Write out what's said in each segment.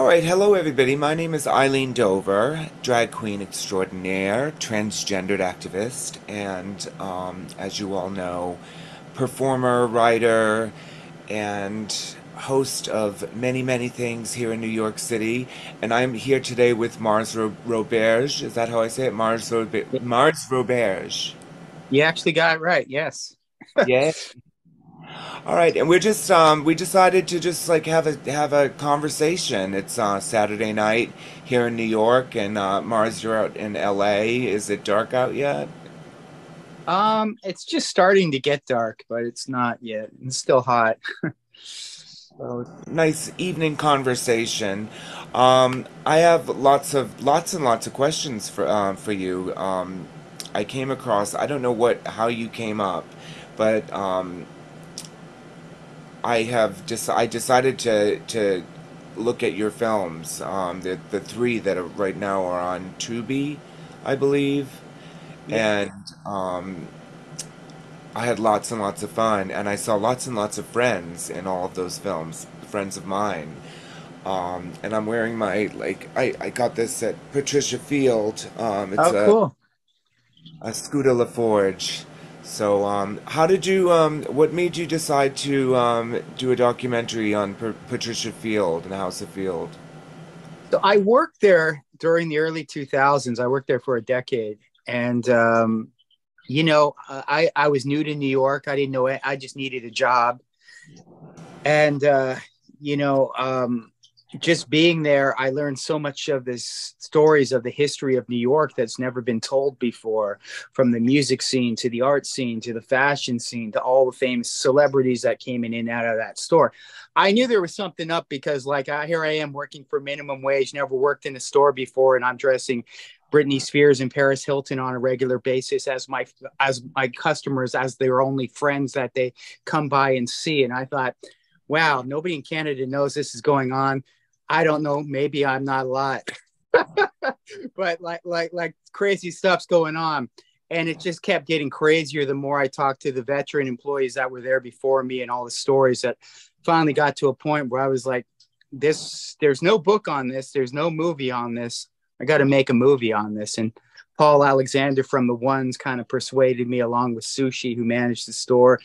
right, hello everybody. My name is Eileen Dover, drag queen extraordinaire, transgendered activist, and as you all know, performer, writer, and host of many, many things here in New York City. And I'm here today with Roberge. Is that how I say it? Mars Roberge. You actually got it right. Yes. Yeah. All right, and we decided to just like have a conversation. It's Saturday night here in New York, and Mars, you're out in LA. Is it dark out yet? It's just starting to get dark, but it's not yet. It's still hot. So nice evening conversation. I have lots and lots of questions for you. I came across, I don't know how you came up, but I decided to look at your films. The three that are right now are on Tubi, I believe, Yeah. and I had lots and lots of fun, and I saw lots and lots of friends in all of those films, friends of mine. And I'm wearing my I got this at Patricia Field. It's Oh, cool. a Scooter LaForge. So, what made you decide to do a documentary on Patricia Field and House of Field? So I worked there during the early 2000s. I worked there for a decade. And, I was new to New York. I didn't know it. I just needed a job. And, you know, um, just being there, I learned so much of this stories of the history of New York that's never been told before, from the music scene to the art scene to the fashion scene to all the famous celebrities that came in and out of that store. I knew there was something up because, here I am working for minimum wage, never worked in a store before, and I'm dressing Britney Spears and Paris Hilton on a regular basis as my customers, as their only friends that they come by and see. And I thought, wow, nobody in Canada knows this is going on. I don't know. Maybe I'm not a lot, but like crazy stuff's going on. And it just kept getting crazier the more I talked to the veteran employees that were there before me and all the stories that finally got to a point where I was like, there's no book on this. There's no movie on this. I got to make a movie on this. And Paul Alexander from the Ones kind of persuaded me, along with Sushi, who managed the store,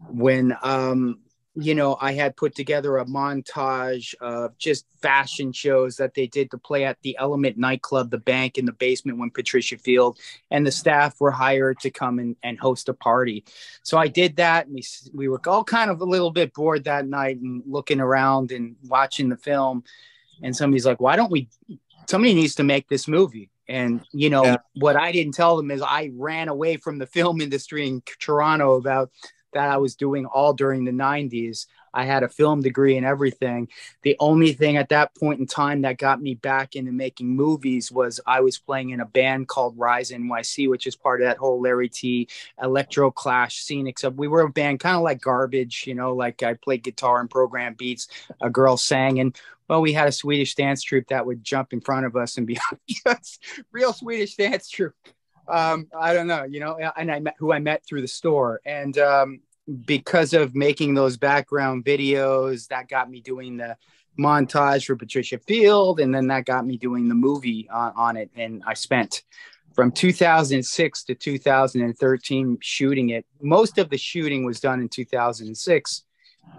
when I had put together a montage of just fashion shows that they did to play at the Element nightclub, the bank in the basement, when Patricia Field and the staff were hired to come and host a party. So I did that, and we were all kind of a little bit bored that night and looking around and watching the film. And somebody's like, somebody needs to make this movie. And, Yeah. what I didn't tell them is I ran away from the film industry in Toronto about that I was doing all during the 90s. I had a film degree and everything. The only thing at that point in time that got me back into making movies was I was playing in a band called Rise NYC, which is part of that whole Larry T electro clash scene. Except we were a band kind of like Garbage, like I played guitar and program beats, a girl sang, and well, we had a Swedish dance troupe that would jump in front of us and be real Swedish dance troupe. I don't know, and I met through the store. And because of making those background videos, that got me doing the montage for Patricia Field. And then that got me doing the movie on it. And I spent from 2006 to 2013 shooting it. Most of the shooting was done in 2006.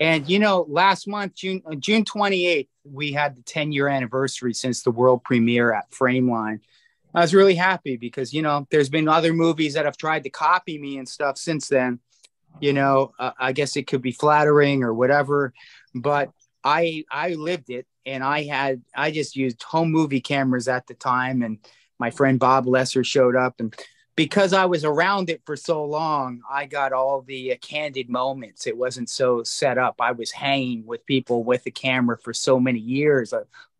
And, last month, June 28th, we had the 10-year anniversary since the world premiere at Frameline. I was really happy because, there's been other movies that have tried to copy me and stuff since then. I guess it could be flattering or whatever, but I lived it, and I just used home movie cameras at the time. And my friend Bob Lesser showed up, and because I was around it for so long, I got all the candid moments. It wasn't so set up. I was hanging with people with the camera for so many years,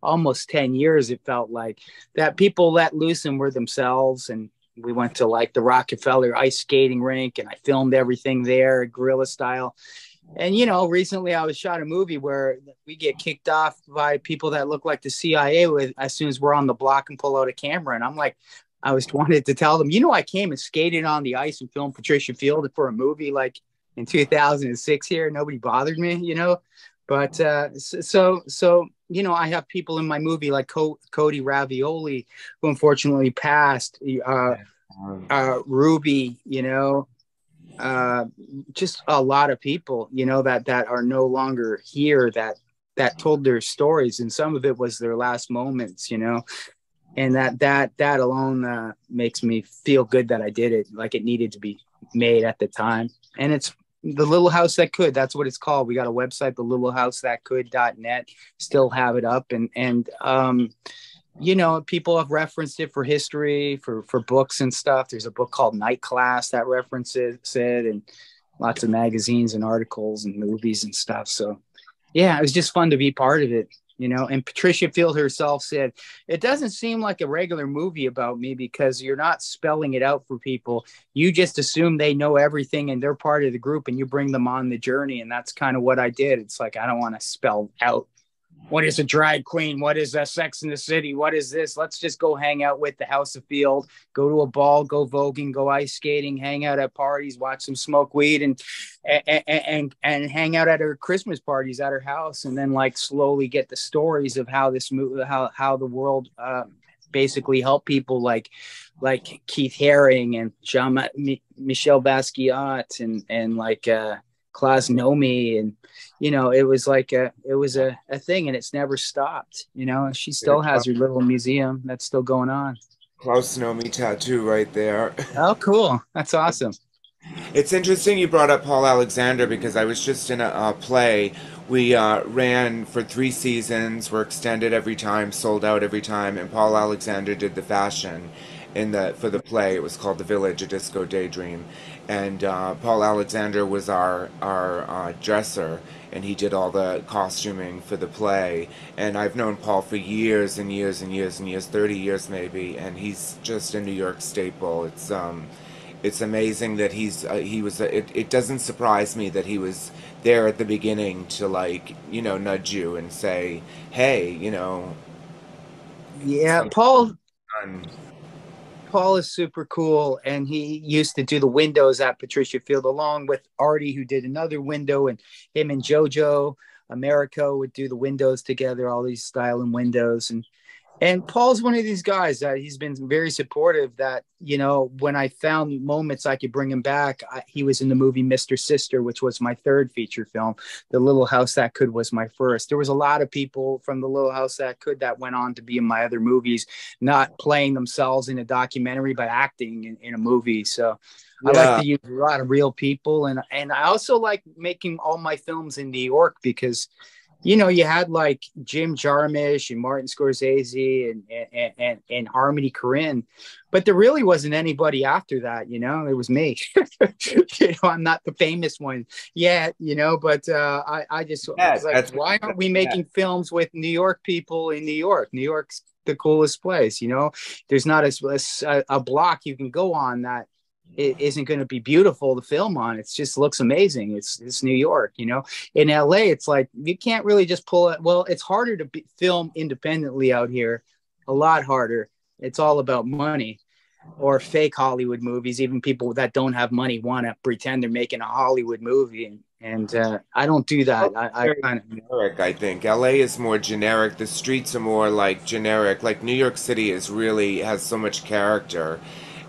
almost 10 years. It felt like that people let loose and were themselves. And we went to like the Rockefeller ice skating rink, and I filmed everything there, guerrilla style. And, recently I was shot a movie where we get kicked off by people that look like the CIA as soon as we're on the block and pull out a camera. And I'm like, I was wanted to tell them, I came and skated on the ice and filmed Patricia Field for a movie like in 2006 here. Nobody bothered me. But so you know, I have people in my movie like Cody Ravioli, who unfortunately passed, Ruby, you know, uh, just a lot of people, you know, that are no longer here, that told their stories, and some of it was their last moments, you know, and that alone makes me feel good that I did it, like it needed to be made at the time. And it's The Little House That Could. That's what it's called. We got a website, thelittlehousethatcould.net. Still have it up, and you know, people have referenced it for history, for books and stuff. There's a book called Night Class that references it, and lots of magazines and articles and movies and stuff. So yeah, it was just fun to be part of it, you know. And Patricia Field herself said, it doesn't seem like a regular movie about me because you're not spelling it out for people. You just assume they know everything and they're part of the group, and you bring them on the journey. And that's kind of what I did. It's like, I don't want to spell out, what is a drag queen? What is a Sex in the City? What is this? Let's just go hang out with the House of Field, go to a ball, go voguing, go ice skating, hang out at parties, watch some smoke weed, and hang out at her Christmas parties at her house, and then like slowly get the stories of how this movie, how the world basically helped people like Keith Haring and Michel Basquiat and like Klaus Nomi, and you know, it was like a thing, and it's never stopped, you know. And she still has her little museum that's still going on. Klaus Nomi tattoo right there. Oh, cool. That's awesome. It's interesting you brought up Paul Alexander, because I was just in a play. We ran for 3 seasons, were extended every time, sold out every time, and Paul Alexander did the fashion for the play. It was called The Village, a Disco Daydream, and Paul Alexander was our dresser, and he did all the costuming for the play. And I've known Paul for years and years and years and years, 30 years maybe, and he's just a New York staple. It's amazing that it doesn't surprise me that he was there at the beginning to, like, you know, nudge you and say, hey, you know, Yeah, Paul is super cool, and he used to do the windows at Patricia Field along with Artie, who did another window, and him and JoJo Americo would do the windows together, all these styling windows. And Paul's one of these guys that he's been very supportive, that, you know, when I found moments I could bring him back, he was in the movie Mr. Sister, which was my 3rd feature film. The Little House That Could was my 1st. There was a lot of people from The Little House That Could that went on to be in my other movies, not playing themselves in a documentary, but acting in a movie. So I like to use a lot of real people. And I also like making all my films in New York, because you know, you had like Jim Jarmusch and Martin Scorsese and Harmony Korine, but there really wasn't anybody after that. You know, it was me. You know, I'm not the famous one yet. You know, but I just was like, why aren't we making films with New York people in New York? New York's the coolest place. You know, there's not a block you can go on that it isn't going to be beautiful to film on. It just looks amazing. It's New York, you know. In LA, it's like you can't really just pull it. Well, it's harder to film independently out here, a lot harder. It's all about money, or fake Hollywood movies. Even people that don't have money want to pretend they're making a Hollywood movie, and I don't do that. I kind of generic. I think LA is more generic. The streets are more like generic. Like New York City has so much character.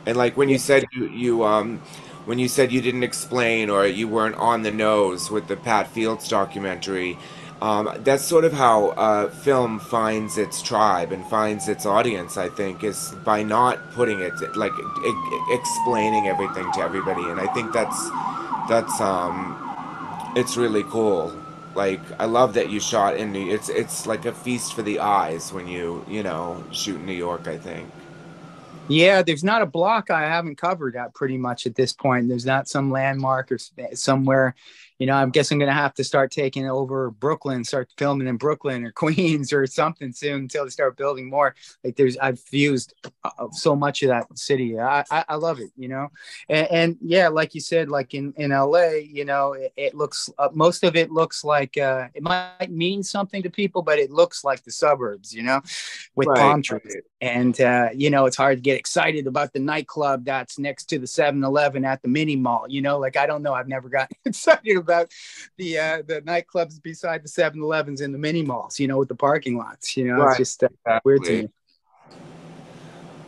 And like when you said when you said you didn't explain, or you weren't on the nose with the Pat Fields documentary, that's sort of how film finds its tribe and finds its audience, I think, is by not putting it like explaining everything to everybody. And I think that's it's really cool. Like, I love that you shot in it's like a feast for the eyes when you know, shoot in New York, I think. Yeah, there's not a block I haven't covered at pretty much at this point. There's not some landmark or somewhere, you know. I guess I'm going to have to start taking over Brooklyn, start filming in Brooklyn or Queens or something soon until they start building more. Like I've fused so much of that city. I love it, you know. And yeah, like you said, like in LA, you know, it looks, most of it looks like, it might mean something to people, but it looks like the suburbs, you know, with palm trees. Right. And, you know, it's hard to get excited about the nightclub that's next to the 7-Eleven at the mini mall, you know, like, I don't know. I've never gotten excited about about the nightclubs beside the 7-Elevens and the mini malls, with the parking lots. It's Right. just weird to Exactly. me.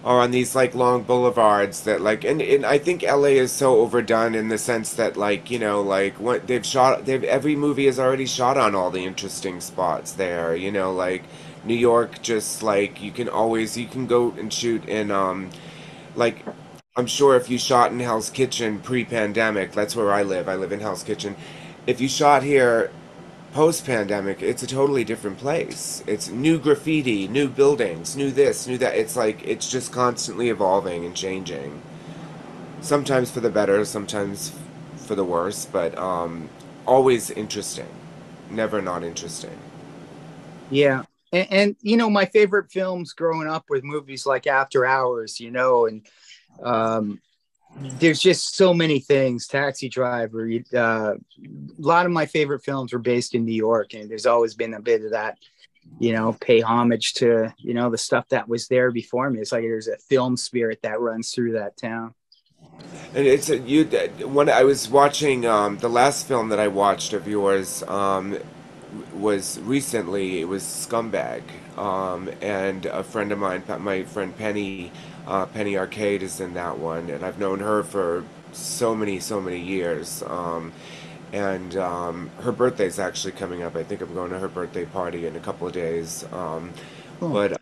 Or on these like long boulevards that like and I think LA is so overdone in the sense that like like what they've every movie is already shot on all the interesting spots there, like New York, just like you can go and shoot in like I'm sure if you shot in Hell's Kitchen pre-pandemic, that's where I live in Hell's Kitchen. If you shot here post-pandemic, it's a totally different place. It's new graffiti, new buildings, new this, new that. It's like it's just constantly evolving and changing. Sometimes for the better, sometimes for the worse, but always interesting. Never not interesting. Yeah. And my favorite films growing up were movies like After Hours, and um, there's just so many things. Taxi Driver. A lot of my favorite films were based in New York, and there's always been a bit of that. Pay homage to the stuff that was there before me. It's like there's a film spirit that runs through that town. And it's a, you when I was watching the last film that I watched of yours was recently. It was Scumbag, and a friend of mine, my friend Penny, Penny Arcade is in that one, and I've known her for so many years. And her birthday's actually coming up. I think I'm going to her birthday party in a couple of days. Cool. But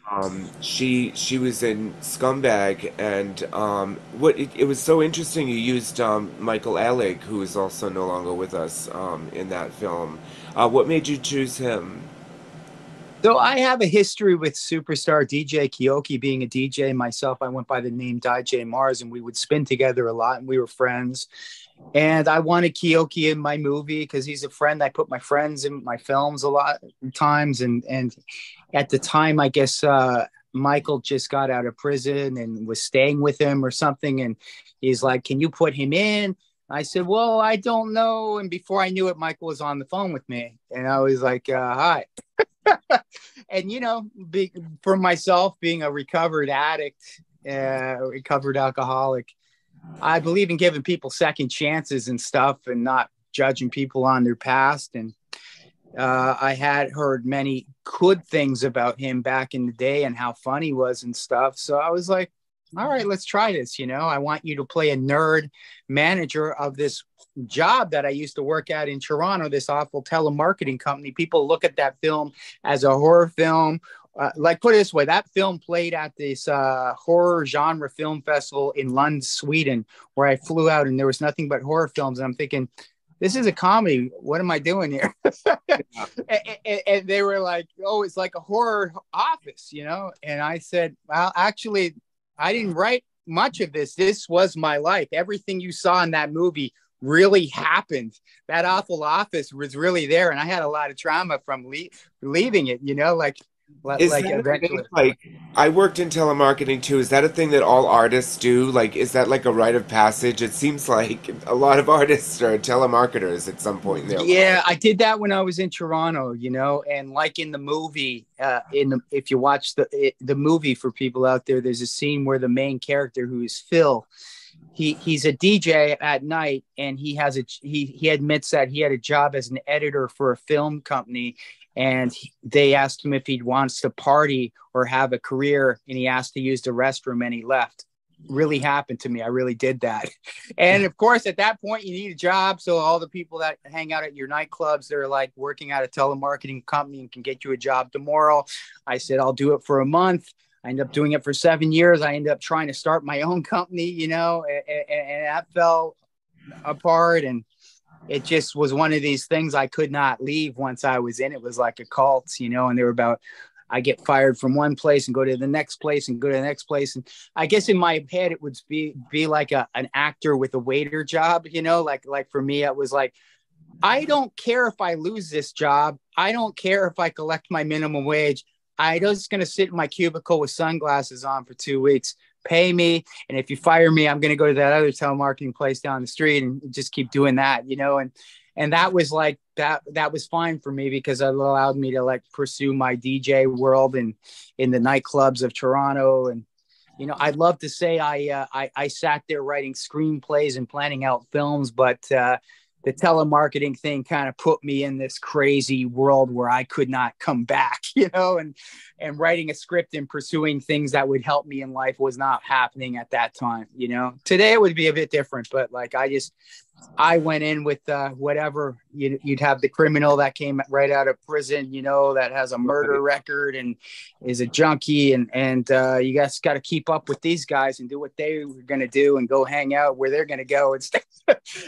she was in Scumbag, and it was so interesting. You used Michael Alec, who is also no longer with us, in that film. What made you choose him? So I have a history with superstar DJ Kyoki. Being a DJ myself, I went by the name DJ Mars, and we would spin together a lot, and we were friends. And I wanted Kyoki in my movie because he's a friend. I put my friends in my films a lot of times, and at the time, I guess Michael just got out of prison and was staying with him or something, and he's like, "Can you put him in?" I said, "Well, I don't know." And before I knew it, Michael was on the phone with me, and I was like, "Hi." And for myself, being a recovered addict, recovered alcoholic, I believe in giving people second chances and stuff, and not judging people on their past. And I had heard many good things about him back in the day and how fun he was and stuff. So I was like, all right, let's try this. I want you to play a nerd manager of this job that I used to work at in Toronto, this awful telemarketing company. People look at that film as a horror film. Like, put it this way, that film played at this horror genre film festival in Lund, Sweden, where I flew out, and there was nothing but horror films. And I'm thinking, this is a comedy. What am I doing here? And they were like, oh, it's like a horror office, And I said, well, actually, I didn't write much of this. This was my life. Everything you saw in that movie really happened. That awful office was really there. And I had a lot of trauma from leaving it, Is like that a thing? eventually. Like, I worked in telemarketing too. Is that a thing that all artists do? Like, is that like a rite of passage? It seems like a lot of artists are telemarketers at some point in their life. Yeah, I did that when I was in Toronto, and like in the movie, if you watch the movie for people out there, there's a scene where the main character, who is Phil, he's a DJ at night, and he admits that he had a job as an editor for a film company, and they asked him if he wants to party or have a career, and he asked to use the restroom, and he left. Really happened to me. I really did that. And of course, at that point, you need a job. So all the people that hang out at your nightclubs, they're like working at a telemarketing company and can get you a job tomorrow. I said, I'll do it for a month. I ended up doing it for 7 years. I ended up trying to start my own company, and that fell apart. And it just was one of these things I could not leave once I was in. It was like a cult, and they were about, I get fired from one place and go to the next place and go to the next place. And I guess in my head, it would be like an actor with a waiter job, like for me, it was like, I don't care if I lose this job. I don't care if I collect my minimum wage. I just going to sit in my cubicle with sunglasses on for 2 weeks, pay me. And if you fire me, I'm going to go to that other telemarketing place down the street and just keep doing that, and that was like, that was fine for me because it allowed me to like pursue my DJ world and in the nightclubs of Toronto. And, I'd love to say I sat there writing screenplays and planning out films, but the telemarketing thing kind of put me in this crazy world where I could not come back, and writing a script and pursuing things that would help me in life was not happening at that time. Today it would be a bit different, but like, I went in with whatever. You'd have the criminal that came right out of prison, that has a murder record and is a junkie, and you guys got to keep up with these guys and do what they were going to do and go hang out where they're going to go and stuff.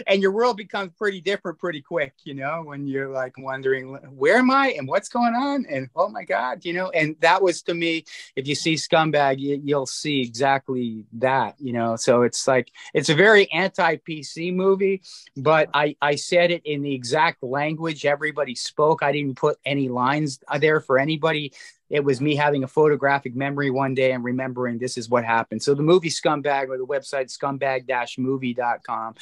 And your world becomes pretty different pretty quick, when you're like wondering, where am I and what's going on? And oh my God, and that was, to me, if you see Scumbag, you'll see exactly that, so it's like, it's a very anti-PC movie, but I said it in the exact language everybody spoke. I didn't put any lines there for anybody. It was me having a photographic memory one day and remembering this is what happened. So the movie Scumbag, or the website scumbag-movie.com,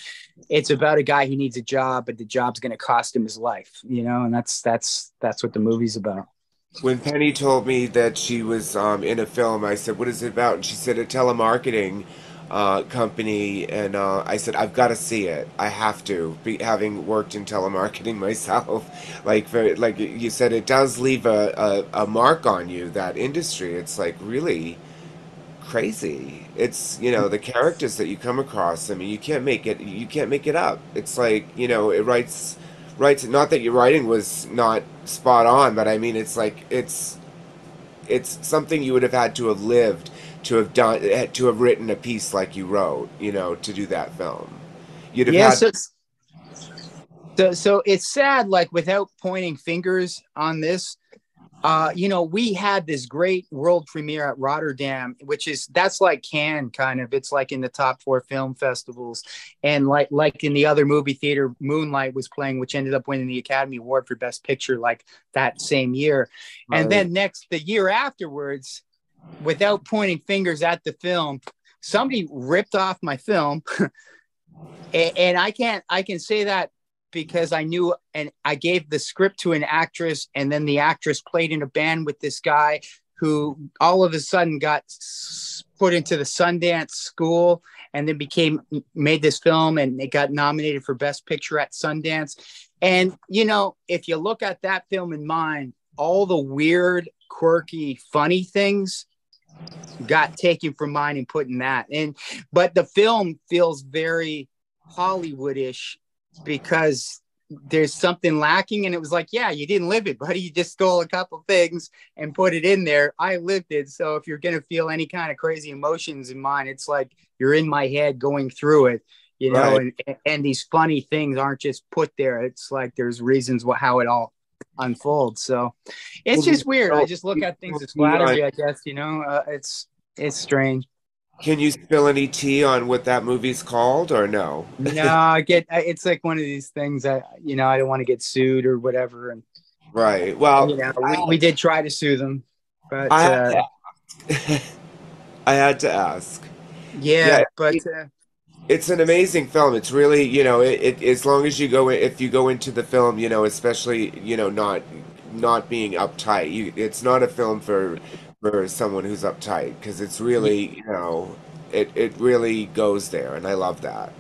it's about a guy who needs a job, but the job's going to cost him his life, and that's what the movie's about. When Penny told me that she was in a film, I said, "What is it about?" And she said, "A telemarketing company." And I said, "I've got to see it. I have to." Having worked in telemarketing myself, like you said, it does leave a mark on you. That industry, it's like really crazy. It's the characters that you come across. I mean, you can't make it. You can't make it up. It's like it writes. Not that your writing was not spot on, but I mean, it's like it's something you would have had to have lived, to have done, to have written a piece like you wrote, to do that film. You'd have had. So it's sad, like, without pointing fingers on this, we had this great world premiere at Rotterdam, that's like Cannes, kind of. It's like in the top 4 film festivals. And like in the other movie theater, Moonlight was playing, which ended up winning the Academy Award for Best Picture like that same year. Right. And then the year afterwards, without pointing fingers at the film, somebody ripped off my film. And I can say that because I knew, and I gave the script to an actress, and then the actress played in a band with this guy who all of a sudden got put into the Sundance School, and then made this film, and it got nominated for Best Picture at Sundance. And, if you look at that film in mind, all the weird, quirky, funny things got taken from mine and put in that. But the film feels very Hollywoodish, because there's something lacking, and it was like, yeah, you didn't live it, buddy. You just stole a couple things and put it in there. I lived it. So if you're going to feel any kind of crazy emotions in mine, it's like you're in my head going through it, right. And these funny things aren't just put there. It's like there's reasons how it all unfolds. So it's just weird. I just look at things as flattery, I guess. It's strange. Can you spill any tea on what that movie's called, or no? No, it's like one of these things that, I don't want to get sued or whatever. And right. Well, we did try to sue them, but I had to ask. Yeah, but it's an amazing film. It's really, as long as if you go into the film, especially, not being uptight. It's not a film for someone who's uptight, because it's really, it really goes there, and I love that.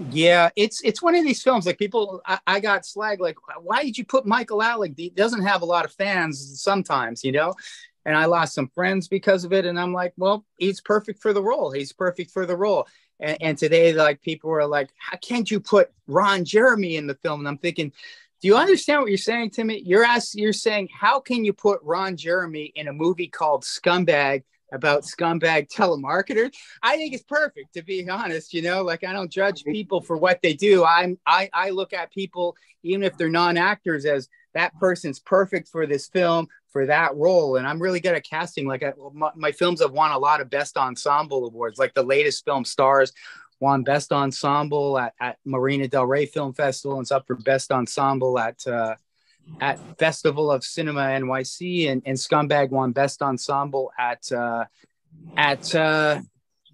Yeah, it's one of these films, like, people, I got slagged, like, why did you put Michael Alec? He doesn't have a lot of fans sometimes, and I lost some friends because of it, and I'm like, well, he's perfect for the role. He's perfect for the role. And today, like, people were like, how can't you put Ron Jeremy in the film? And I'm thinking, do you understand what you're saying to me? You're saying, how can you put Ron Jeremy in a movie called Scumbag, about scumbag telemarketers? I think it's perfect, to be honest. Like, I don't judge people for what they do. I look at people, even if they're non-actors, as that person's perfect for this film, for that role. And I'm really good at casting. Like, my films have won a lot of Best Ensemble awards. Like, the latest film, Stars, won Best Ensemble at Marina Del Rey Film Festival, and it's up for Best Ensemble at Festival of Cinema NYC, and Scumbag won Best Ensemble at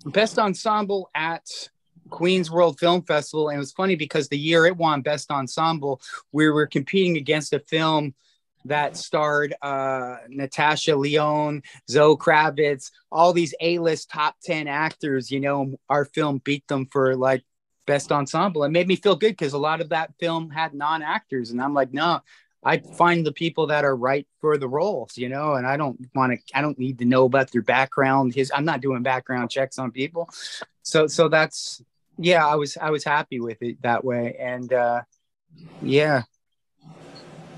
Best Ensemble at Queens World Film Festival. And it was funny because the year it won Best Ensemble, we were competing against a film that starred Natasha Lyonne, Zoe Kravitz, all these A-list top 10 actors. Our film beat them for like best ensemble. It made me feel good because a lot of that film had non-actors, and I'm like, no, I find the people that are right for the roles, you know, and I don't need to know about their background. I'm not doing background checks on people. So that's, yeah, I was happy with it that way. And, yeah.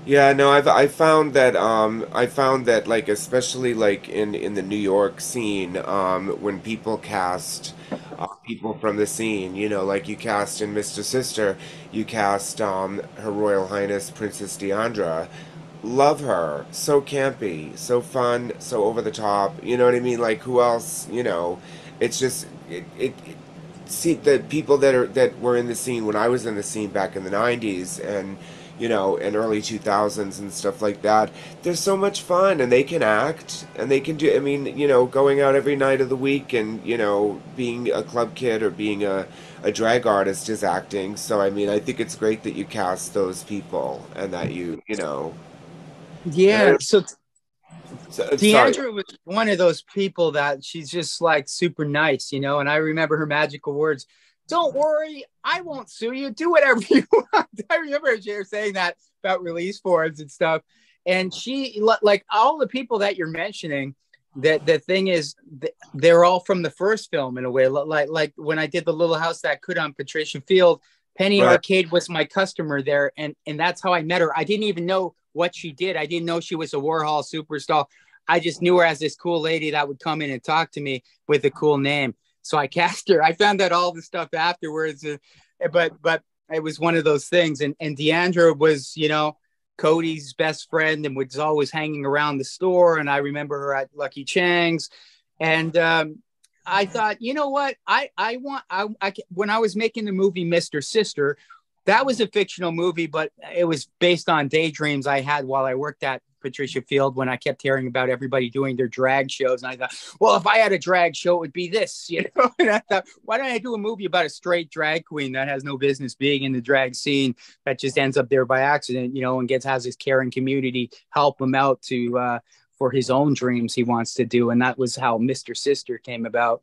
Yeah, no, I found that like especially like in the New York scene, when people cast people from the scene, you know, like you cast in Mr. Sister, you cast Her Royal Highness Princess Deandra. Love her. So campy, so fun, so over the top. You know what I mean? Like who else, you know, it's just it see the people that were in the scene when I was in the scene back in the 90s and you know and early 2000s and stuff like that. They're so much fun and they can act and they can do, I mean, you know, going out every night of the week and you know being a club kid or being a drag artist is acting. So I mean, I think it's great that you cast those people and that you know and Yeah. So sorry. Deandra was one of those people that she's just like super nice, you know. And I remember her magical words, "Don't worry, I won't sue you. Do whatever you want." I remember her saying that about release forms and stuff. And she, like all the people that you're mentioning, that the thing is, they're all from the first film in a way. Like when I did The Little House That Could on Patricia Field, Penny Right. Arcade was my customer there, and that's how I met her. I didn't even know what she did. I didn't know she was a Warhol superstar. I just knew her as this cool lady that would come in and talk to me with a cool name. So I cast her. I found out all the stuff afterwards, but it was one of those things. And Deandra was, you know, Cody's best friend and was always hanging around the store. And I remember her at Lucky Chang's. And I thought, you know what? When I was making the movie Mr. Sister, that was a fictional movie, but it was based on daydreams I had while I worked at Patricia Field when I kept hearing about everybody doing their drag shows. And I thought, well, if I had a drag show, it would be this, you know? And I thought, why don't I do a movie about a straight drag queen that has no business being in the drag scene, that just ends up there by accident, you know, and has his caring community help him out for his own dreams he wants to do. And that was how Mr. Sister came about.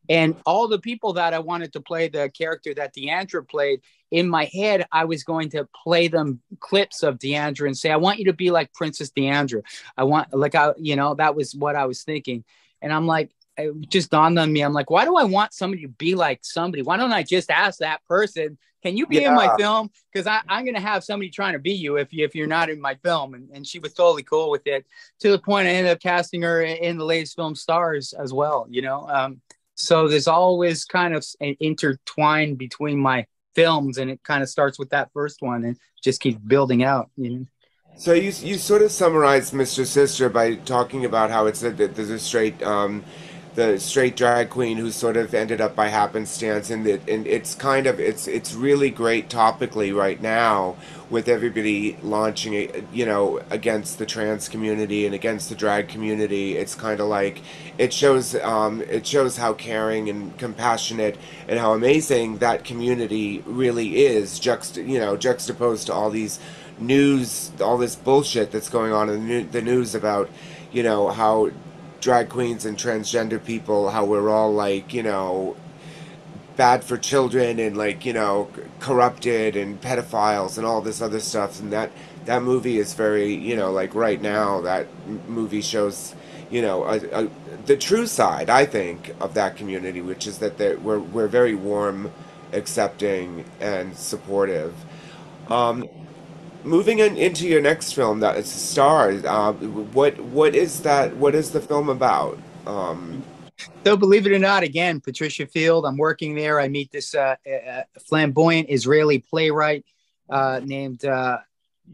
And all the people that I wanted to play the character that Deandra played, in my head, I was going to play them clips of Deandra and say, I want you to be like Princess Deandra. I want, like, that was what I was thinking. And I'm like, it just dawned on me. I'm like, why do I want somebody to be like somebody? Why don't I just ask that person, can you be in my Yeah. film? Because I'm going to have somebody trying to be you if you're not in my film. And she was totally cool with it, to the point I ended up casting her in the latest film Stars as well, you know? So there's always kind of an intertwine between my films, and it kind of starts with that first one and just keeps building out, you know. So you sort of summarized Mr. Sister by talking about how it's there's a straight the straight drag queen who sort of ended up by happenstance, and it's kind of it's really great topically right now with everybody launching it, you know, against the trans community and against the drag community. It's kind of like it shows how caring and compassionate and how amazing that community really is, juxtaposed to all these news, all this bullshit that's going on in the news about, you know, how drag queens and transgender people, how we're all like, you know, bad for children and like, you know, corrupted and pedophiles and all this other stuff. And that movie is very, you know, like right now that movie shows, you know, the true side, I think, of that community, which is that we're very warm, accepting, and supportive. Um, Moving into your next film, that is Stars. What is that? What is the film about? Um, So believe it or not, again, Patricia Field, I'm working there. I meet this flamboyant Israeli playwright named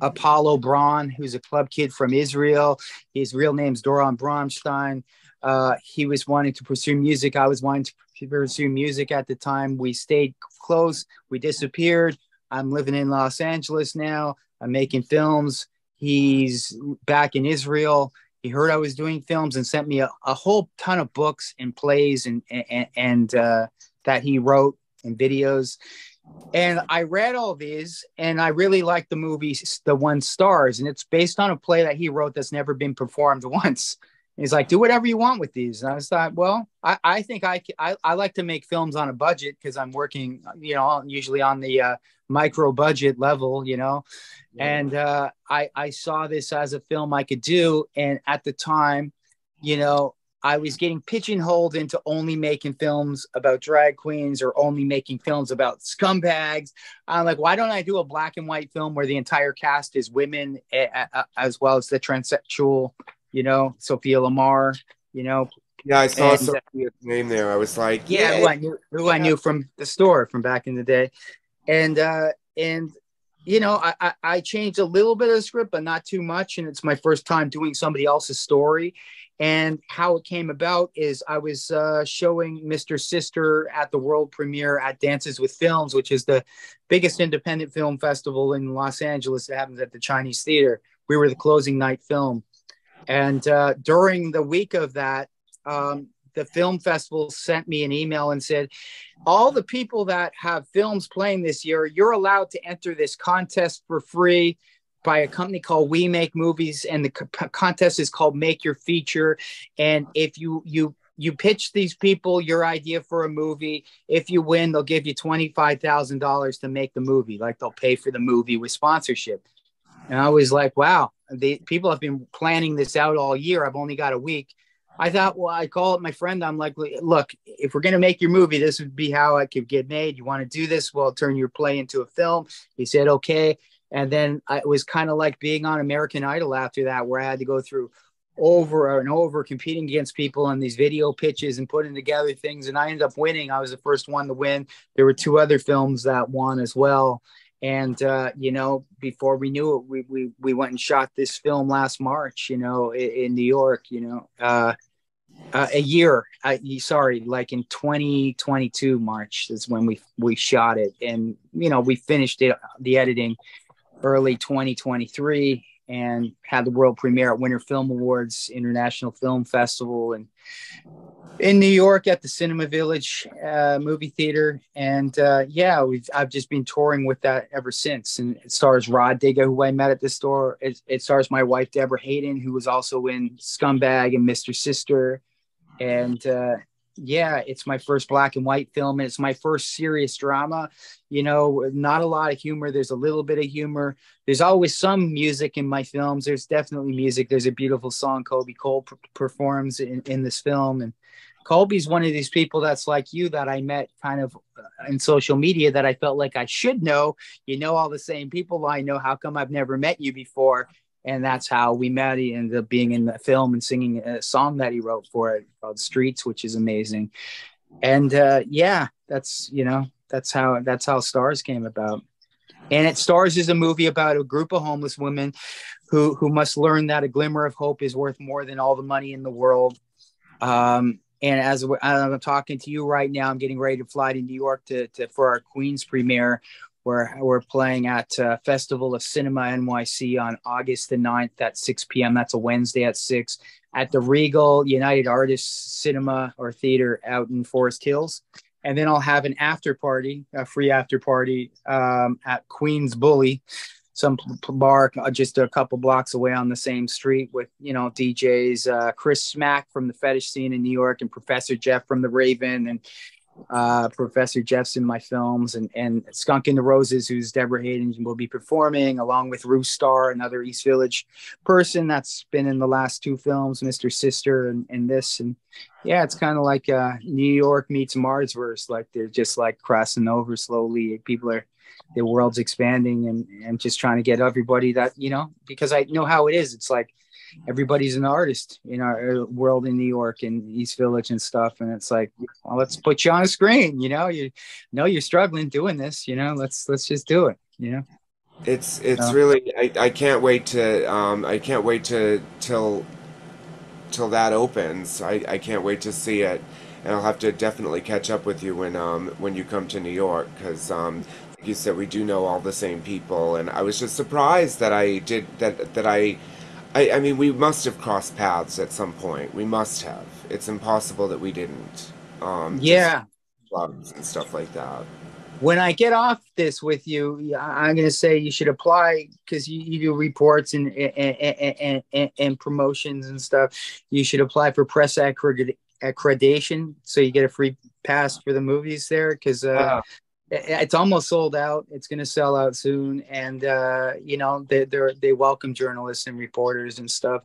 Apollo Braun, who's a club kid from Israel. His real name's Doron Bronstein. He was wanting to pursue music. I was wanting to pursue music at the time. We stayed close. We disappeared. I'm living in Los Angeles now. I'm making films. He's back in Israel. He heard I was doing films and sent me a whole ton of books and plays and that he wrote and videos. And I read all these and I really liked the movie, the one Stars. And it's based on a play that he wrote that's never been performed once He's like, do whatever you want with these. And I was like, well, I think I like to make films on a budget because I'm working, usually on the micro budget level, Right. and I saw this as a film I could do. And at the time, you know, I was getting pigeonholed into only making films about drag queens or only making films about scumbags. I'm like, why don't I do a black and white film where the entire cast is women, as well as the transsexual, Sophia Lamar, you know, Yeah, I saw and Sophia's name there. I was like, yeah, yeah, who I knew from the store from back in the day, and I changed a little bit of the script, but not too much. And it's my first time doing somebody else's story. And how it came about is I was showing Mr. Sister at the world premiere at Dances with Films, which is the biggest independent film festival in Los Angeles. It happens at the Chinese Theater. We were the closing night film. And during the week of that, the film festival sent me an email and said, all the people that have films playing this year, you're allowed to enter this contest for free by a company called We Make Movies, and the contest is called Make Your Feature. And if you pitch these people your idea for a movie, if you win, they'll give you $25,000 to make the movie. Like, they'll pay for the movie with sponsorship. And I was like, wow, the people have been planning this out all year. I've only got a week. I thought, well, I call up my friend. I'm like, look, if we're going to make your movie, this would be how it could get made. You want to do this? Well, turn your play into a film. He said, okay. And then it was kind of like being on American Idol after that, where I had to go through over and over competing against people on these video pitches and putting together things. And I ended up winning. I was the first one to win. There were two other films that won as well. And, before we knew it, we went and shot this film last March, in New York, a year, like in 2022 March is when we shot it. And, we finished the editing early 2023 and had the world premiere at Winter Film Awards International Film Festival and in New York at the Cinema Village movie theater. And I've just been touring with that ever since. And it stars Rod Digga, who I met at the store. It stars my wife, Deborah Hayden, who was also in Scumbag and Mr. Sister. And it's my first black and white film. And it's my first serious drama. Not a lot of humor. There's a little bit of humor. There's always some music in my films. There's definitely music. There's a beautiful song Kobe Cole performs in this film. And Colby's one of these people that's like you that I met kind of in social media that I felt like I should know. All the same people I know. How come I've never met you before? And that's how we met. He ended up being in the film and singing a song that he wrote for it called Streets, which is amazing. And that's how Stars came about. And it Stars is a movie about a group of homeless women who must learn that a glimmer of hope is worth more than all the money in the world. And as I'm talking to you right now, I'm getting ready to fly to New York for our Queens premiere, where we're playing at Festival of Cinema NYC on August the 9th at 6 p.m. That's a Wednesday at 6 at the Regal United Artists Cinema or Theater out in Forest Hills. And then I'll have an after party, a free after party at Queens Bully, some bar just a couple blocks away on the same street with, DJs, Chris Smack from the Fetish Scene in New York and Professor Jeff from the Raven and Professor Jeff's in my films and Skunk in the Roses, who's Deborah Hayden, will be performing along with Ruth Starr, another East Village person that's been in the last two films, Mr. Sister and this. And yeah, it's kind of like New York meets Marsverse. Like they're just like crossing over slowly. The world's expanding and just trying to get everybody that, because I know how it is. It's like everybody's an artist in our world in New York and East Village and stuff. And it's like, well, let's put you on a screen, you're struggling doing this, let's just do it, it's really I can't wait till that opens. I can't wait to see it, and I'll have to definitely catch up with you when you come to New York because like you said, we do know all the same people, and I was just surprised that I did that I mean, we must have crossed paths at some point. We must have. It's impossible that we didn't. Yeah. Clubs and stuff like that. when I get off this with you, I'm going to say you should apply because you do reports and promotions and stuff. You should apply for press accreditation so you get a free pass for the movies there because it's almost sold out. It's going to sell out soon, and they welcome journalists and reporters and stuff.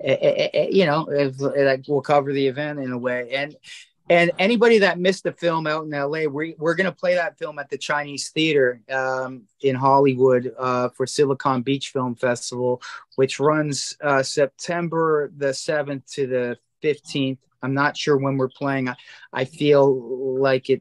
Like we'll cover the event in a way, and anybody that missed the film out in LA, we're going to play that film at the Chinese Theater in Hollywood for Silicon Beach Film Festival, which runs September the 7th to the 15th. I'm not sure when we're playing. I feel like it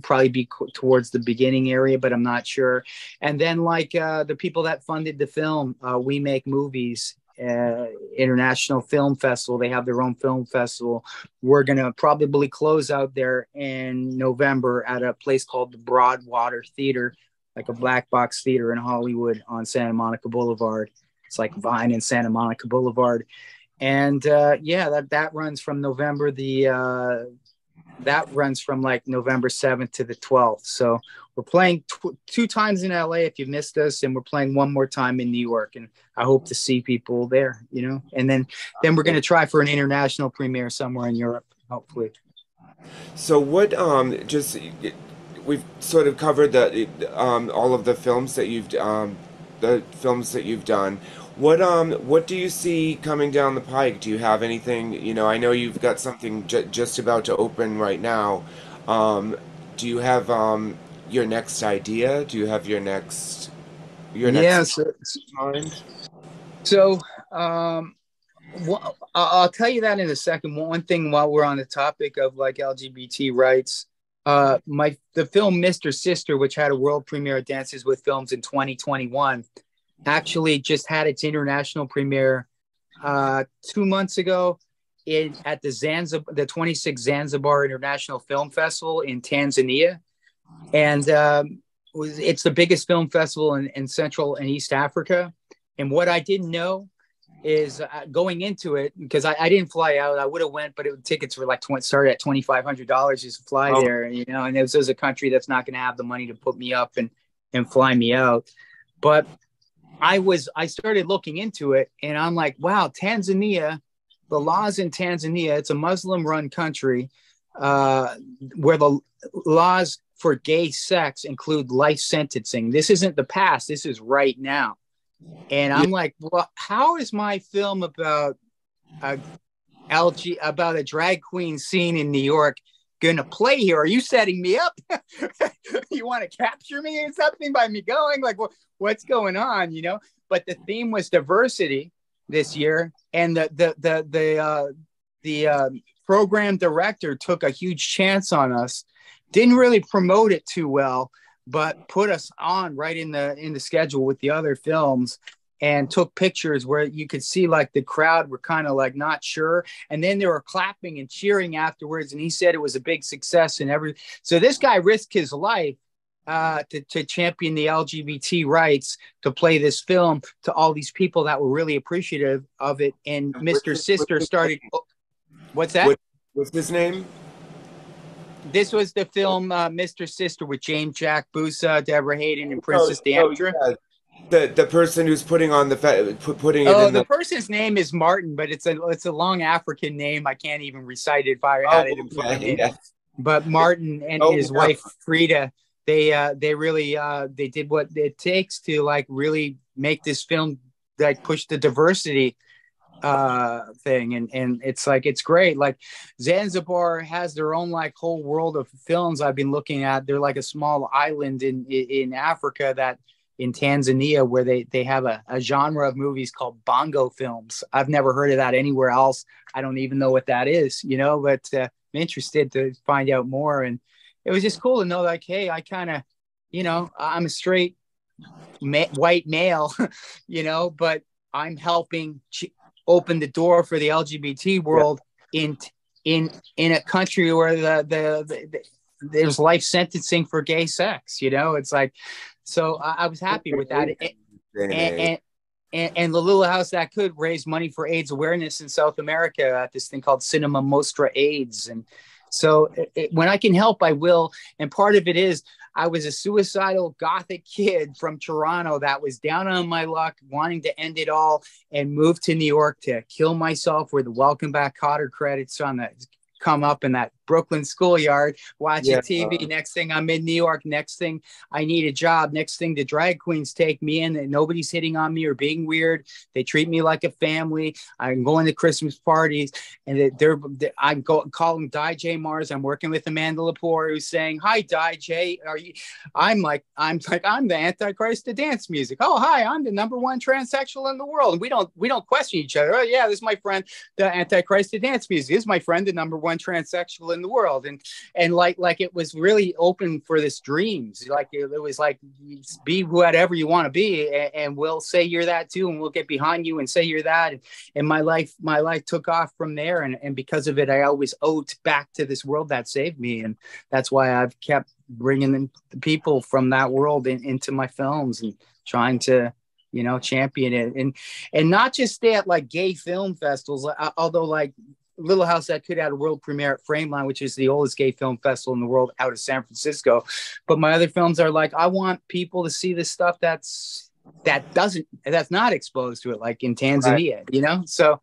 probably be towards the beginning area, but I'm not sure. And then the people that funded the film, We Make Movies, International Film Festival. They have their own film festival. We're going to probably close out there in November at a place called the Broadwater Theater, like a black box theater in Hollywood on Santa Monica Boulevard. It's like Vine and Santa Monica Boulevard. And that runs from November like November 7th to the 12th. So we're playing two times in LA if you missed us, and we're playing one more time in New York. And I hope to see people there, and then we're going to try for an international premiere somewhere in Europe, hopefully. So what we've sort of covered the all of the films that you've done. What do you see coming down the pike? Do you have anything? I know you've got something just about to open right now. Do you have your next idea? Do you have your next mind? So I'll tell you that in a second. One thing while we're on the topic of like LGBT rights, the film Mr. Sister, which had a world premiere at Dances with Films in 2021, actually just had its international premiere 2 months ago at the 26th Zanzibar International Film Festival in Tanzania. And it's the biggest film festival in Central and East Africa. And what I didn't know is going into it, because I didn't fly out. I would have went, but tickets were started at $2,500 just to fly there, and this is a country that's not going to have the money to put me up and fly me out. But I started looking into it, and I'm like, wow, Tanzania, the laws in Tanzania, it's a Muslim-run country where the laws for gay sex include life sentencing. This isn't the past. This is right now. And I'm like, well, how is my film about about a drag queen scene in New York going to play here? Are you setting me up? You want to capture me or something by me going? Like, what's going on? But the theme was diversity this year, and the program director took a huge chance on us. Didn't really promote it too well, but put us on right in the schedule with the other films, and took pictures where you could see like the crowd were kind of like not sure, and then they were clapping and cheering afterwards, and he said it was a big success and so this guy risked his life to champion the LGBT rights, to play this film to all these people that were really appreciative of it. And Mr. Sister started. What's that? What's his name? This was the film Mr. Sister with James Jack Busa, Deborah Hayden, and Princess Deandra. Yeah. The person who's putting on putting it in the person's name is Martin, but it's a long African name. I can't even recite it if I had it in front of me. Yes. But Martin and his wife Frida, they really they did what it takes to like really make this film like push the diversity thing, and it's like it's great. Like Zanzibar has their own like whole world of films I've been looking at. They're like a small island in Africa, that in Tanzania, where they have a genre of movies called bongo films. I've never heard of that anywhere else. I don't even know what that is, but I'm interested to find out more. And it was just cool to know, like, hey, I kind of, I'm a straight white male, but I'm helping open the door for the LGBT world in a country where there's life sentencing for gay sex. It's like, so I was happy with that. And the little house that could raise money for AIDS awareness in South America at this thing called Cinema Mostra AIDS. And So when I can help, I will. And part of it is I was a suicidal gothic kid from Toronto that was down on my luck, wanting to end it all, and moved to New York to kill myself where the Welcome Back Kotter credits on the come up in that Brooklyn schoolyard, watching Yeah. TV. Next thing I'm in New York. Next thing I need a job. Next thing the drag queens take me in and nobody's hitting on me or being weird. They treat me like a family. I'm going to Christmas parties and I'm calling Di J Mars. I'm working with Amanda Lepore who's saying, "Hi, Di J. Are you?" I'm like, I'm the Antichrist of dance music. Oh, hi, I'm the #1 transsexual in the world. And we don't question each other. Oh, yeah, this is my friend, the Antichrist of dance music. This is my friend, the #1 transsexual in the world. And like it was really open for this dreams. Like it was like, be whatever you want to be, and we'll say you're that too, and we'll get behind you and say you're that. And my life took off from there. And because of it, I always owed back to this world that saved me. And that's why I've kept bringing in the people from that world into my films and trying to, champion it. And not just stay at like gay film festivals, although like Little House That Could had a world premiere at Frameline, which is the oldest gay film festival in the world out of San Francisco. But my other films are like, I want people to see this stuff that's not exposed to it, like in Tanzania, right. So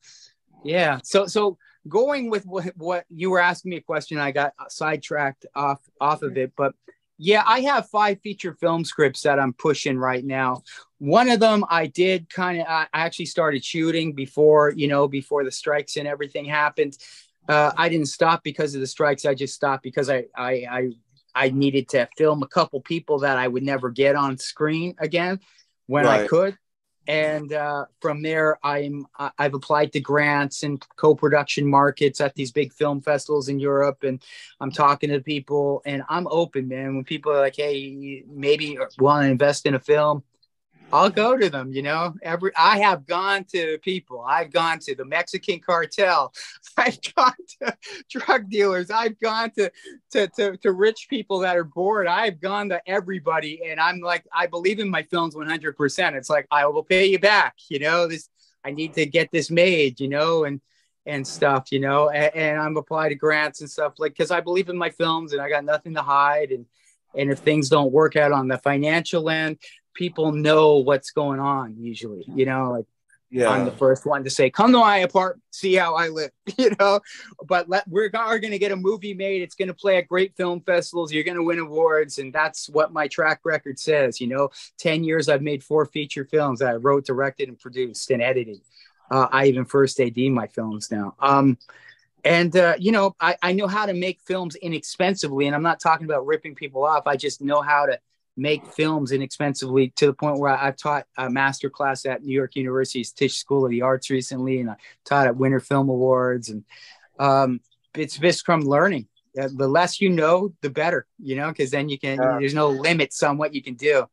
yeah. So going with what you were asking me a question, I got sidetracked off of it, but yeah, I have 5 feature film scripts that I'm pushing right now. One of them I actually started shooting before the strikes and everything happened. I didn't stop because of the strikes. I just stopped because I needed to film a couple people that I would never get on screen again when I could. And from there, I've applied to grants and co-production markets at these big film festivals in Europe, and I'm talking to people, and I'm open, man. When people are like, "Hey, maybe want to invest in a film," I'll go to them. I have gone to people. I've gone to the Mexican cartel. I've gone to drug dealers. I've gone to rich people that are bored. I've gone to everybody, and I'm like, I believe in my films 100%. It's like, I will pay you back. I need to get this made. And stuff. And I'm applied to grants and stuff, like, because I believe in my films and I got nothing to hide. And if things don't work out on the financial end, people know what's going on usually, like, yeah. I'm the first one to say, "Come to my apartment, see how I live," but we're going to get a movie made. It's going to play at great film festivals. You're going to win awards. And that's what my track record says. 10 years, I've made 4 feature films that I wrote, directed, and produced and edited. I even first AD my films now. And, I know how to make films inexpensively, and I'm not talking about ripping people off. I just know how to make films inexpensively, to the point where I've taught a master class at New York University's Tisch School of the Arts recently, and I taught at Winter Film Awards. And it's just from learning. The less you know, the better, because then there's no limits on what you can do.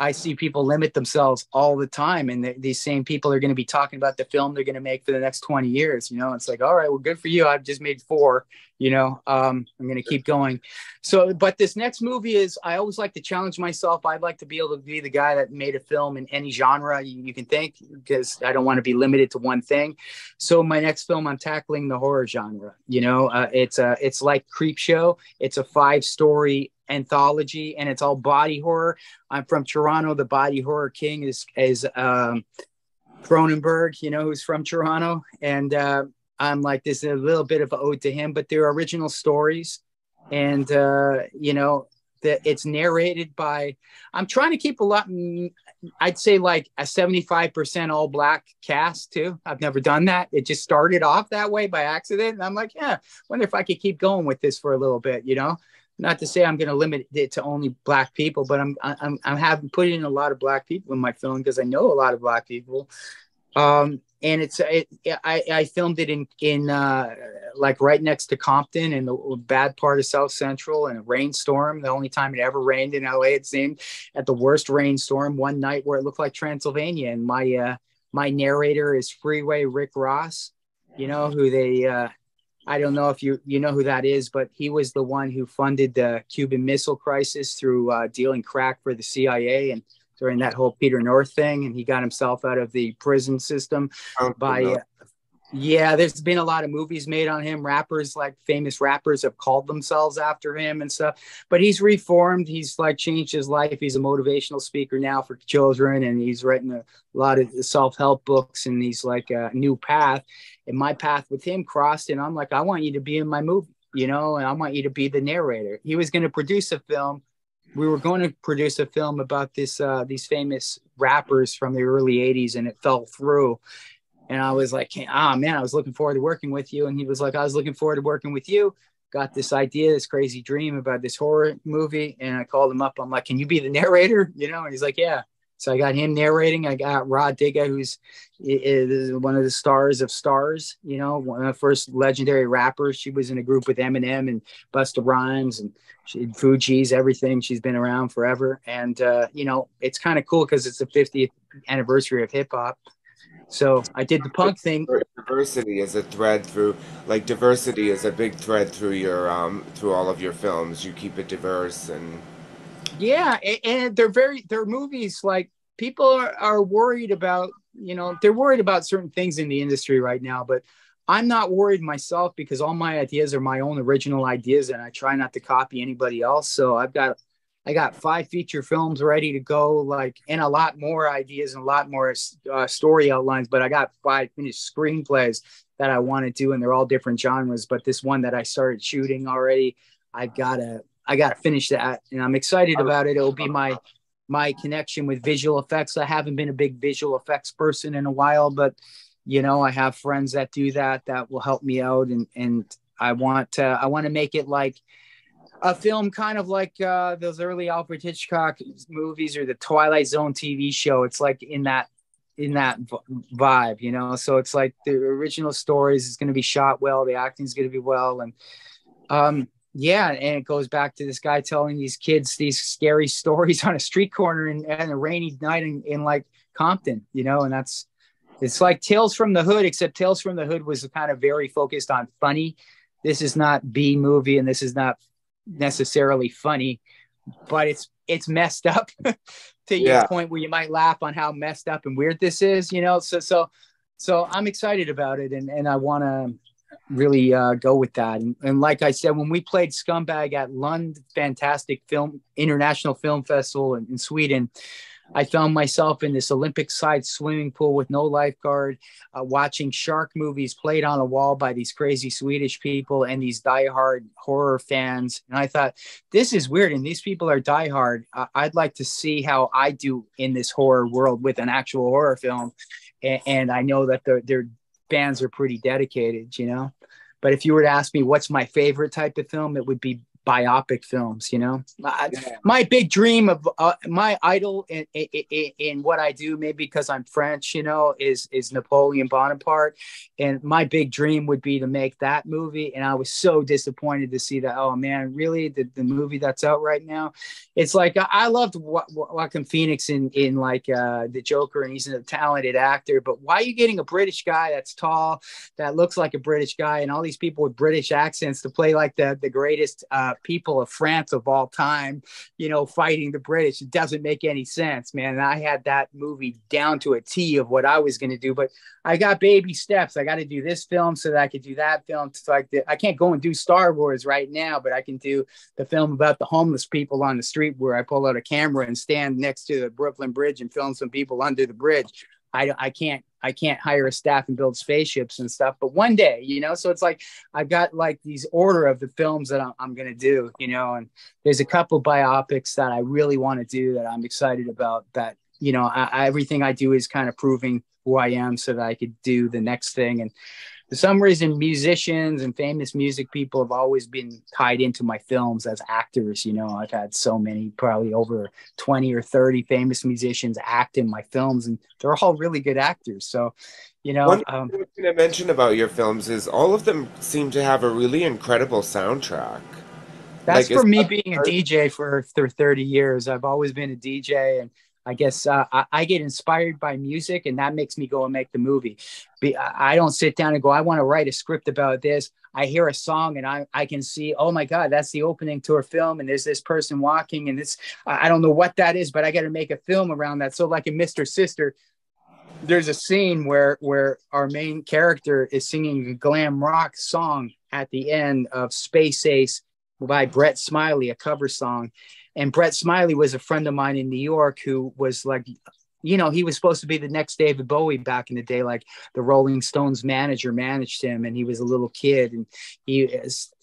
I see people limit themselves all the time, and these same people are going to be talking about the film they're going to make for the next 20 years. It's like, all right, well, good for you. I've just made 4, I'm going to keep going. So, but this next movie is, I always like to challenge myself. I'd like to be able to be the guy that made a film in any genre you can think, because I don't want to be limited to one thing. So my next film, I'm tackling the horror genre. It's like Creepshow. It's a 5-story anthology, and it's all body horror. I'm from Toronto. The body horror king is Cronenberg, who's from Toronto. And I'm like, this is a little bit of an ode to him, but they're original stories. And, that it's narrated by, I'm trying to keep a lot, I'd say like a 75% all Black cast too. I've never done that. It just started off that way by accident. And I'm like, yeah, wonder if I could keep going with this for a little bit, Not to say I'm going to limit it to only Black people, but I'm having put in a lot of Black people in my film because I know a lot of Black people. And I filmed it in like right next to Compton, in the bad part of South Central, in a rainstorm. The only time it ever rained in LA, it seemed, at the worst rainstorm one night where it looked like Transylvania. And my narrator is Freeway Rick Ross, who they. I don't know if you know who that is, but he was the one who funded the Cuban Missile Crisis through dealing crack for the CIA and during that whole Peter North thing. And he got himself out of the prison system by Yeah, there's been a lot of movies made on him. Rappers, like famous rappers, have called themselves after him and stuff. But he's reformed. He's like changed his life. He's a motivational speaker now for children, and he's written a lot of self-help books. And he's like a new path. And my path with him crossed, and I'm like, I want you to be in my movie, you know, and I want you to be the narrator. He was going to produce a film. We were going to produce a film about these famous rappers from the early '80s, and it fell through. And I was like, ah, man, I was looking forward to working with you. And he was like, I was looking forward to working with you. Got this idea, this crazy dream about this horror movie. And I called him up. I'm like, can you be the narrator? You know, and he's like, yeah. So I got him narrating. I got Rod Digga, who's is one of the stars of Stars, you know, one of the first legendary rappers. She was in a group with Eminem and Busta Rhymes and Fugees, everything. She's been around forever. And, you know, it's kind of cool because it's the 50th anniversary of hip hop. So I did the punk thing. Diversity is a thread through, like diversity is a big thread through your through all of your films. You keep it diverse and Yeah, and they're movies like people are worried about, you know, they're worried about certain things in the industry right now, but I'm not worried myself because all my ideas are my own original ideas and I try not to copy anybody else. So I got 5 feature films ready to go, like, and a lot more ideas and a lot more story outlines. But I got 5 finished screenplays that I want to do, and they're all different genres. But this one that I started shooting already, I gotta finish that, and I'm excited about it. It'll be my connection with visual effects. I haven't been a big visual effects person in a while, but you know, I have friends that do that will help me out, and I want to make it like a film kind of like those early Alfred Hitchcock movies or the Twilight Zone TV show. It's like in that vibe, you know. So it's like the original stories is going to be shot well, the acting is going to be well, and yeah, and it goes back to this guy telling these kids these scary stories on a street corner and a rainy night in like Compton, you know, and it's like Tales from the Hood, except Tales from the Hood was kind of very focused on funny. This is not B movie, and this is not necessarily funny, but it's messed up to your yeah. point where you might laugh on how messed up and weird this is, you know. So I'm excited about it, and I want to really go with that. And like I said, when we played Scumbag at Lund, fantastic film international film festival in Sweden, I found myself in this Olympic-sized swimming pool with no lifeguard, watching shark movies played on a wall by these crazy Swedish people and these diehard horror fans. And I thought, this is weird, and these people are diehard. I'd like to see how I do in this horror world with an actual horror film. And I know that their fans are pretty dedicated, you know. But if you were to ask me what's my favorite type of film, it would be biopic films, you know. Yeah. My big dream of my idol in what I do, maybe because I'm French, you know, is Napoleon Bonaparte, and my big dream would be to make that movie. And I was so disappointed to see that. Oh man, really? The movie that's out right now? It's like I loved Joaquin Phoenix in like the Joker, and he's a talented actor. But why are you getting a British guy that's tall, that looks like a British guy, and all these people with British accents to play like the greatest people of France of all time, you know, fighting the British? It doesn't make any sense, man. And I had that movie down to a T of what I was going to do, but I got baby steps. I got to do this film so that I could do that film. So I can't go and do Star Wars right now, but I can do the film about the homeless people on the street where I pull out a camera and stand next to the Brooklyn Bridge and film some people under the bridge. I can't hire a staff and build spaceships and stuff, but one day, you know. So it's like I've got like these order of the films that I'm going to do, you know. And there's a couple biopics that I really want to do that I'm excited about, that, you know, everything I do is kind of proving who I am so that I could do the next thing. And for some reason, musicians and famous music people have always been tied into my films as actors. You know, I've had so many, probably over 20 or 30 famous musicians act in my films, and they're all really good actors. So, you know, One thing I was going to mention about your films is all of them seem to have a really incredible soundtrack. that's Like, is for me that being a part- DJ for 30 years. I've always been a DJ, and I guess I get inspired by music, and that makes me go and make the movie. I don't sit down and go, I want to write a script about this. I hear a song and I can see, oh my God, that's the opening to a film, and there's this person walking, and this, I don't know what that is, but I got to make a film around that. So like in Mr. Sister, there's a scene where our main character is singing a glam rock song at the end of Space Ace by Brett Smiley, a cover song. And Brett Smiley was a friend of mine in New York who was like, you know, he was supposed to be the next David Bowie back in the day. Like the Rolling Stones manager managed him, and he was a little kid, and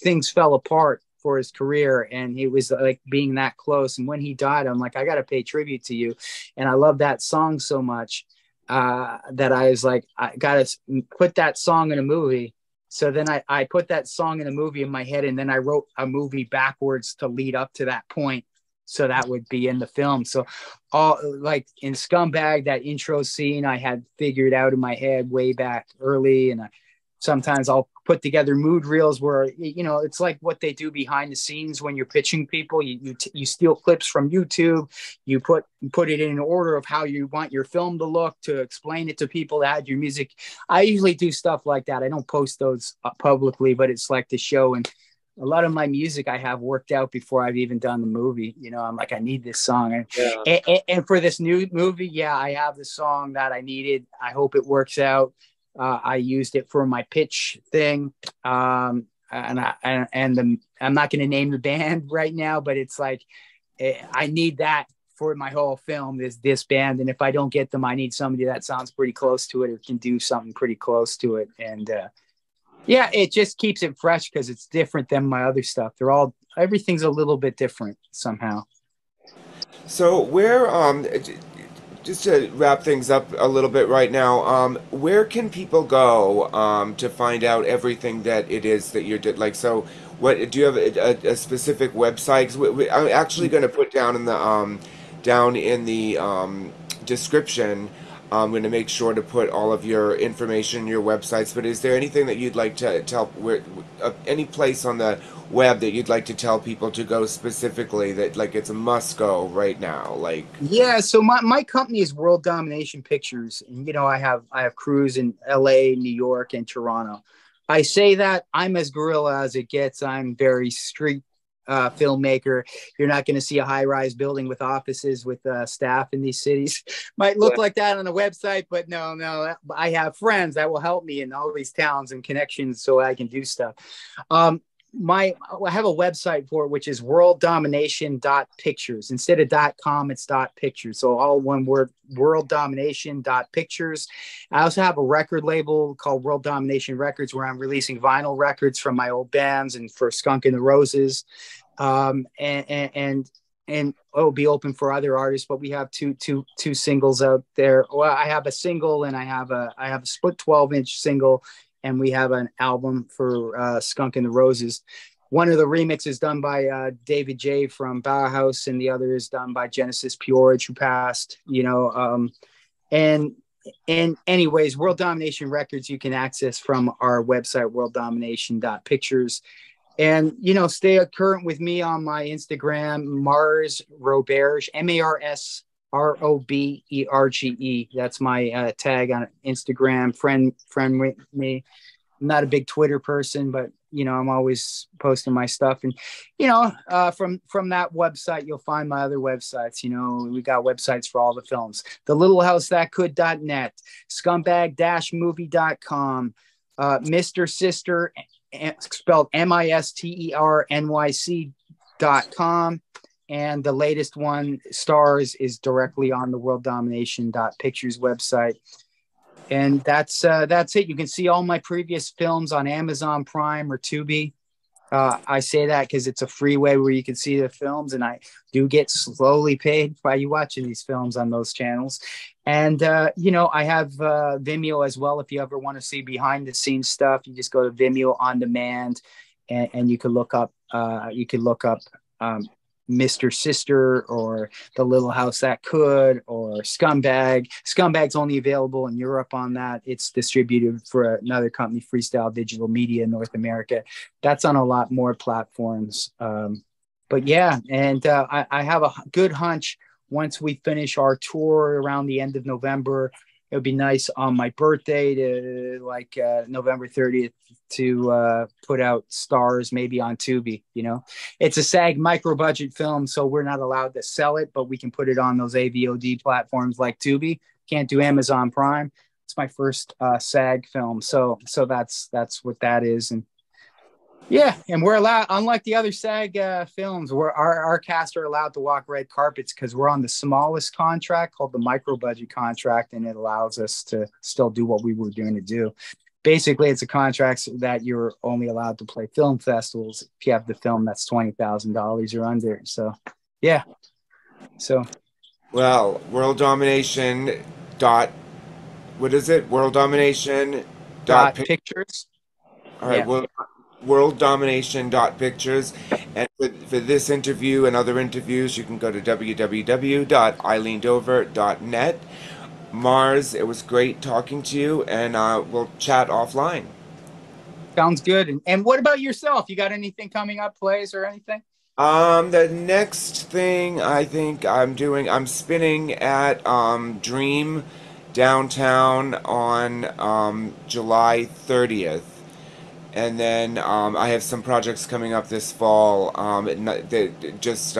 things fell apart for his career, and he was like being that close. And when he died, I'm like, I got to pay tribute to you. And I love that song so much that I was like, I got to put that song in a movie. So then I put that song in a movie in my head, and then I wrote a movie backwards to lead up to that point. So that would be in the film. So all like in Scumbag, that intro scene I had figured out in my head way back early. And sometimes I'll put together mood reels where, you know, it's like what they do behind the scenes when you're pitching people. You steal clips from YouTube, you put it in an order of how you want your film to look, to explain it to people, to add your music. I usually do stuff like that. I don't post those publicly, but it's like the show. And a lot of my music I have worked out before I've even done the movie. You know, I'm like, I need this song. And for this new movie, yeah, I have the song that I needed. I hope it works out. I used it for my pitch thing. I'm not going to name the band right now, but it's like, I need that for my whole film, this band. And if I don't get them, I need somebody that sounds pretty close to it or can do something pretty close to it. And, yeah, it just keeps it fresh because it's different than my other stuff. Everything's a little bit different somehow. So where just to wrap things up a little bit right now, where can people go to find out everything that it is that you're like? So, what do you have a specific website? 'Cause I'm actually going to put down in the description. I'm going to make sure to put all of your information, your websites. But is there anything that you'd like to tell? Any place on the web that you'd like to tell people to go specifically that like it's a must go right now? Like, yeah, so my company is World Domination Pictures, and you know I have crews in LA, New York, and Toronto. I say that I'm as guerrilla as it gets. I'm very street filmmaker. You're not going to see a high-rise building with offices with staff in these cities. Might look like that on the website, but no. I have friends that will help me in all these towns and connections so I can do stuff. I have a website for it, which is worlddomination.pictures. Instead of .com, it's .pictures. So all one word, worlddomination.pictures. I also have a record label called World Domination Records where I'm releasing vinyl records from my old bands and for Skunk and the Roses. And it'll be open for other artists, but we have two singles out there. Well, I have a single and I have a split 12-inch single, and we have an album for Skunk and the Roses. One of the remixes done by David J from Bauhaus, and the other is done by Genesis Peorage, who passed, you know. And anyways, World Domination Records, you can access from our website, worlddomination.pictures. And, you know, stay current with me on my Instagram, Mars Roberge, MarsRoberge. That's my tag on Instagram. Friend with me. I'm not a big Twitter person, but, you know, I'm always posting my stuff. And, you know, from that website, you'll find my other websites. You know, we got websites for all the films. TheLittleHouseThatCould.net, Scumbag-Movie.com, Mr. Sister, spelled MISTERNYC.com. And the latest one, Stars, is directly on the worlddomination.pictures website. And that's it. You can see all my previous films on Amazon Prime or Tubi. I say that because it's a free way where you can see the films, and I do get slowly paid by you watching these films on those channels. And you know, I have Vimeo as well. If you ever want to see behind the scenes stuff, you just go to Vimeo on demand, and you can look up Mr. Sister or The Little House That Could or Scumbag. Scumbag's only available in Europe on that. It's distributed for another company, Freestyle Digital Media in North America. That's on a lot more platforms. But yeah, and I have a good hunch once we finish our tour around the end of November, it would be nice on my birthday to November 30th to put out Stars maybe on Tubi. You know, it's a SAG micro budget film, so we're not allowed to sell it, but we can put it on those AVOD platforms like Tubi. can't do Amazon Prime. It's my first SAG film, so that's what that is. And yeah, and we're allowed, unlike the other SAG films, where our cast are allowed to walk red carpets because we're on the smallest contract called the micro budget contract, and it allows us to still do what we were doing to do. Basically, it's a contract that you're only allowed to play film festivals if you have the film that's $20,000 or under. So, yeah. So, Well, world domination dot what is it? World domination dot dot pic- pictures. all right, Yeah. world domination dot pictures. And for this interview and other interviews, you can go to www.eileendover.net. Mars, it was great talking to you, and we'll chat offline. Sounds good. And what about yourself? You got anything coming up, plays or anything? The next thing I think I'm doing, I'm spinning at Dream downtown on July 30th. And then I have some projects coming up this fall, just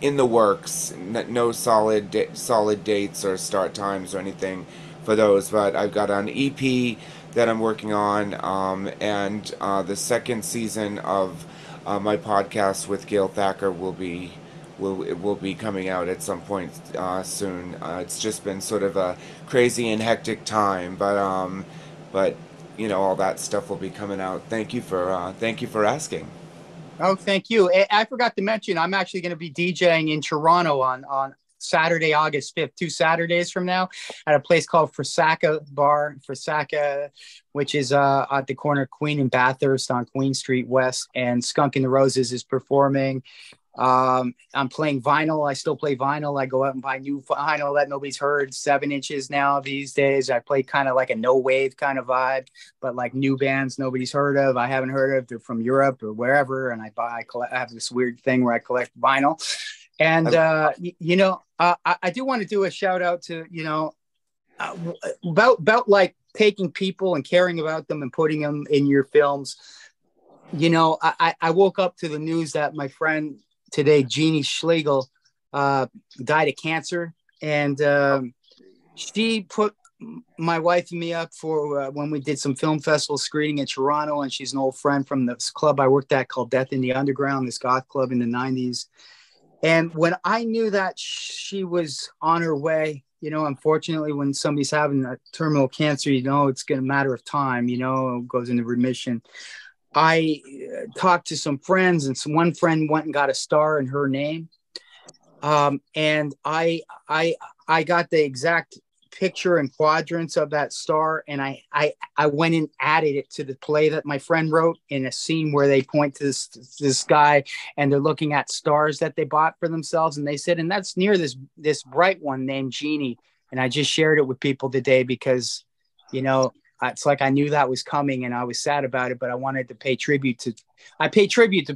in the works. No solid dates or start times or anything for those, but I've got an EP that I'm working on, and the second season of my podcast with Gail Thacker will be coming out at some point soon. It's just been sort of a crazy and hectic time, but you know, all that stuff will be coming out. Thank you for asking. Oh, thank you. I forgot to mention, I'm actually going to be DJing in Toronto on Saturday, August 5th, 2 Saturdays from now, at a place called Frisaka Bar, Frisaka, which is at the corner of Queen and Bathurst on Queen Street West. And Skunk and the Roses is performing. I'm playing vinyl. I still play vinyl. I go out and buy new vinyl that nobody's heard, 7 inches now these days. I play kind of like a no wave kind of vibe, but like new bands nobody's heard of. I haven't heard of. They're from Europe or wherever. And I have this weird thing where I collect vinyl. And, I do want to do a shout out to, about like taking people and caring about them and putting them in your films. I woke up to the news that my friend today, Jeannie Schlegel, died of cancer. And she put my wife and me up for when we did some film festival screening in Toronto. And she's an old friend from this club I worked at called Death in the Underground, this goth club in the 90s. And when I knew that she was on her way, unfortunately, when somebody's having a terminal cancer, it's going to matter of time, it goes into remission. I talked to some friends, and one friend went and got a star in her name. And I got the exact picture and quadrants of that star, and I went and added it to the play that my friend wrote, in a scene where they point to this guy and they're looking at stars that they bought for themselves, and they said, and that's near this bright one named Jeannie. And I just shared it with people today because it's like I knew that was coming and I was sad about it, but I wanted to pay tribute to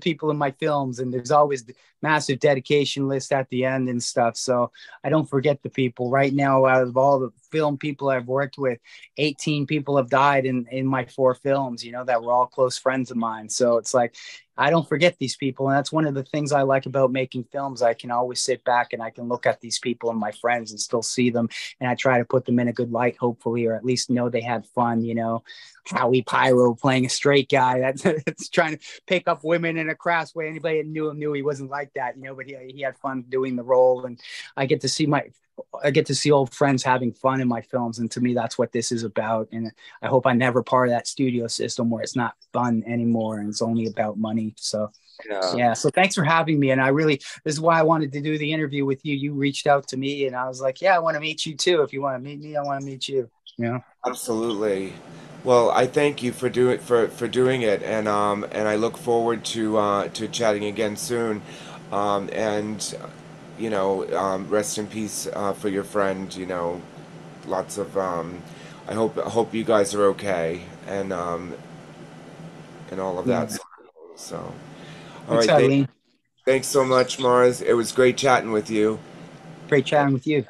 people in my films, and there's always the massive dedication list at the end and stuff. So I don't forget the people. Right now, out of all the film people I've worked with, 18 people have died in my 4 films, that were all close friends of mine. So it's like, I don't forget these people. And that's one of the things I like about making films. I can always sit back and I can look at these people and my friends and still see them. And I try to put them in a good light, hopefully, or at least know they had fun, Howie Pyro playing a straight guy that's trying to pick up women in a crass way. Anybody that knew him knew he wasn't like that, but he had fun doing the role. And I get to see old friends having fun in my films. And to me, that's what this is about. And I hope I never part of that studio system where it's not fun anymore and it's only about money. So yeah. So thanks for having me. And this is why I wanted to do the interview with you. You reached out to me and I was like, yeah, I want to meet you too. If you want to meet me, I want to meet you. Absolutely. Well, I thank you for doing it, and I look forward to chatting again soon, and rest in peace for your friend. Lots of I hope you guys are okay, and all of Yeah. that. So, all Thanks, right, Eileen. thanks so much, Mars. It was great chatting with you. Great chatting with you.